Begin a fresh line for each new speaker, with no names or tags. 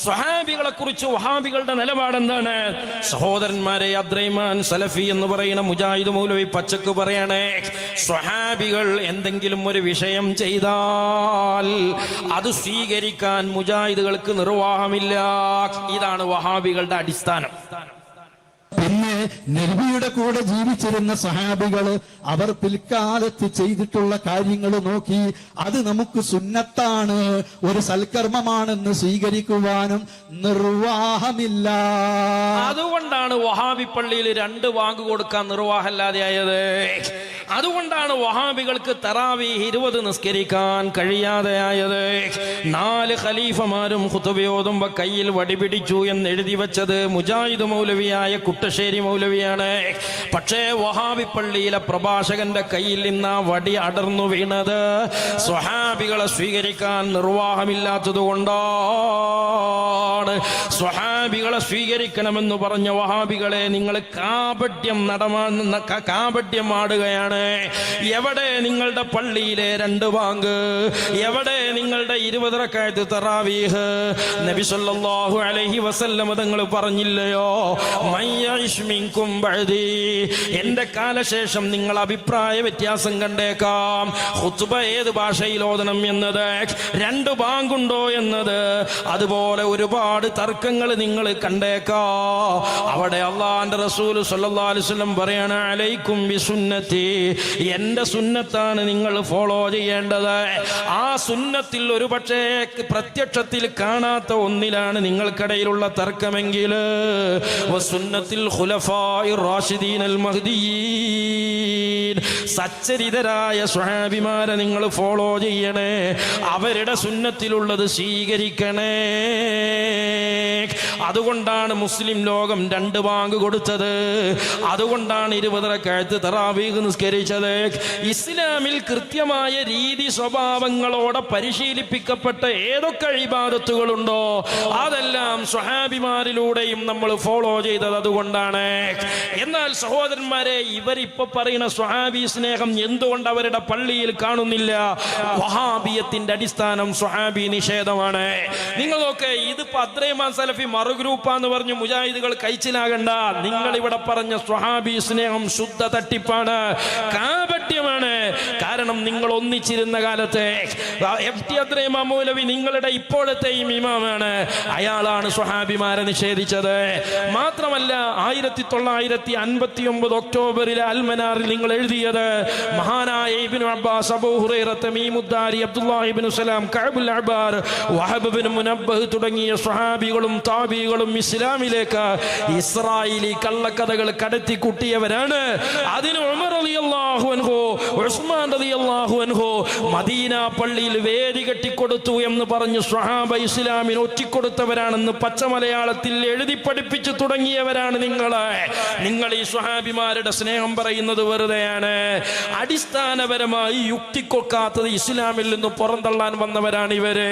സ്വഹാബികളെ കുറിച്ച് വഹാബികളുടെ നിലപാട് എന്താണ്? സഹോദരന്മാരെ, അബ്ദുറഹ്മാൻ സലഫി എന്ന് പറയുന്ന മുജാഹിദ് മൗലവി പച്ചക്ക് പറയണേ, സ്വഹാബികൾ എന്തെങ്കിലും ഒരു വിഷയം ചെയ്താൽ അത് സ്വീകരിക്കാൻ മുജാഹിദുകൾക്ക് നിർവാഹമില്ല. ഇതാണ് വഹാബികളുടെ അടിസ്ഥാനം.
പിന്നെ നബിയുടെ കൂടെ ജീവിച്ചിരുന്ന സഹാബികള് അവർ പിൽക്കാലത്ത് ചെയ്തിട്ടുള്ള കാര്യങ്ങൾ നോക്കി അത് നമുക്ക് സുന്നത്താണ്, ഒരു സൽക്കർമ്മമാണെന്ന് സ്വീകരിക്കുവാനും നിർവാഹമില്ല.
അതുകൊണ്ടാണ് വഹാബി പള്ളിയിൽ 2 വാങ്ക് കൊടുക്കാൻ നിർവാഹമില്ലാതെയായത്. അതുകൊണ്ടാണ് വഹാബികൾക്ക് തറാവീഹ് 20 നിസ്കരിക്കാൻ കഴിയാതെയായത്. 4 ഖലീഫമാരും ഖുതുബയോതുമ്പോ കയ്യിൽ വടി പിടിച്ചു എന്ന് എഴുതി വെച്ചത് മുജാഹിദ് മൗലവിയായ കുട്ടശ്ശേരി മൗലവിയാണ്. പക്ഷേ വഹാബി പള്ളിയിലെ പ്രഭാഷകന്റെ കയ്യിൽ നിന്ന് വടി അടർന്നു വീണത് സ്വഹാബികളെ സ്വീകരിക്കാൻ നിർവാഹമില്ലാത്തത് കൊണ്ടാണ്. സ്വഹാബികളെ സ്വീകരിക്കണമെന്ന് പറഞ്ഞ വഹാബികളെ നിങ്ങൾ കാപട്യം ആടുകയാണ്. എവിടെ നിങ്ങളുടെ പള്ളിയിലെ 2 വാങ്ക്? എവിടെ നിങ്ങളുടെ 20 റക്അത്ത് തറാവീഹ്? നബി സല്ലല്ലാഹു അലൈഹി വസല്ലം തങ്ങൾ പറഞ്ഞില്ലയോ, മയ്യഇശ് മിൻകും ബഅദി, എന്റെ കാലശേഷം നിങ്ങൾ അഭിപ്രായ വ്യത്യാസം കണ്ടേക്കാം. ഖുത്ബ ഏത് ഭാഷയിൽ ഓതണം എന്നത്, 2 ബാങ്കുണ്ടോ എന്നത്, അതുപോലെ ഒരുപാട് തർക്കങ്ങൾ നിങ്ങൾ കണ്ടേക്കാം. അവിടെ അല്ലാഹുവിന്റെ റസൂൽ സല്ലല്ലാഹു അലൈഹി വസല്ലം പറയാണ്, അലൈക്കും ബിസുന്നതി, എന്റെ സുന്നത്താണ് നിങ്ങൾ ഫോളോ ചെയ്യേണ്ടത്. ആ സുന്നത്തിൽ ഒരു പക്ഷേ പ്രത്യക്ഷത്തിൽ കാണാത്ത ഒന്നിലാണ് നിങ്ങൾക്കിടയിലുള്ള തർക്കമെങ്കിൽ വസുന്നത്തിൽ ഖുലഫാഇർ റാഷിദീനൽ മഹ്ദിയീൻ, സച്ചരിതരായ സ്വഹാബിമാരെ നിങ്ങൾ ഫോളോ ചെയ്യണേ, അവരുടെ സുന്നത്തിലുള്ളത് സ്വീകരിക്കണേ. അതുകൊണ്ടാണ് മുസ്ലിം ലോകം 2 ബാങ്ക് കൊടുത്തത്. അതുകൊണ്ടാണ് 20 റക്അത്ത് തറാവീഹ് നിസ്കരിച്ചത്. ഇസ്ലാമിൽ കൃത്യമായ രീതി സ്വഭാവങ്ങളോടെ പരിശീലിപ്പിക്കപ്പെട്ട ഏതൊക്കെ ഇബാദത്തുകളുണ്ടോ അതെല്ലാം സ്വഹാബിമാരിലൂടെയും നമ്മൾ ഫോളോ ചെയ്തത് അതുകൊണ്ടാണ്. എന്നാൽ സഹോദരന്മാരെ, ഇവരിപ്പോ പറയുന്ന സ്വഹാബി സ്നേഹം എന്തുകൊണ്ട് അവരുടെ പള്ളിയിൽ കാണുന്നില്ല? വഹാബിയത്തിന്റെ അടിസ്ഥാനം സ്വഹാബി നിഷേധമാണ്. നിങ്ങളൊക്കെ ഇതിപ്പോ അബ്ദുറഹ്മാൻ സലഫി മറുഗ്രൂപ്പാന്ന് പറഞ്ഞു മുജാഹിദുകൾ കഴിച്ചിലാകണ്ട. നിങ്ങൾ ഇവിടെ പറഞ്ഞ സ്വഹാബി സ്നേഹം ശുദ്ധ തട്ടിപ്പാണ്, കാപട്യമാണ്. കാരണം നിങ്ങൾ ഒന്നിച്ചിരുന്ന കാലത്തെ FT അബ്ദുറഹ്മാൻ മൗലവി നിങ്ങളുടെ ഇപ്പോഴത്തെയും ഇമാമാണ്. അയാളാണ് സ്വഹാബിമാരെ നിഷേധിച്ചത്. മാത്രമല്ല 1959 ഒക്ടോബറിലെ അൽമനാറിൽ നിങ്ങൾ എഴുതിയത് മഹാനായ ഇബ്നു അബ്ബാസ്, അബൂ ഹുറൈറ, തമീമുദ്ദാരി, അബ്ദുല്ലാഹി ഇബ്നു സലാം, കഅബുൽ അഹ്ബാർ, വഹബ് ഇബ്നു മുനബ്ബഹ് തുടങ്ങിയ സ്വഹാബികളും താബികളും ഇസ്ലാമിലേക്ക് ഇസ്രായേലി കള്ളക്കഥകൾ കടത്തി കുട്ടിയവരാണ്. അതിന് ഉമർ റളിയല്ലാഹു അൻഹു, ഉസ്മാൻ റളിയല്ലാഹു അൻഹു മദീന പള്ളിയിൽ വേദി കെട്ടിക്കൊടുത്തു എന്ന് പറഞ്ഞ് സ്വഹാബ ഇസ്ലാമിന് ഒറ്റിക്കൊടുത്തവരാണെന്ന് പച്ചമലയാളത്തിൽ എഴുതി പഠിപ്പിച്ചു തുടങ്ങിയവരാണ് നിങ്ങൾ ഈ സ്വഹാബിമാരുടെ സ്നേഹം പറയുന്നത് വെറുതെയാണ്. അടിസ്ഥാനപരമായി യുക്തിക്കൊക്കാത്തത് ഇസ്ലാമിൽ നിന്ന് പുറന്തള്ളാൻ വന്നവരാണ് ഇവര്.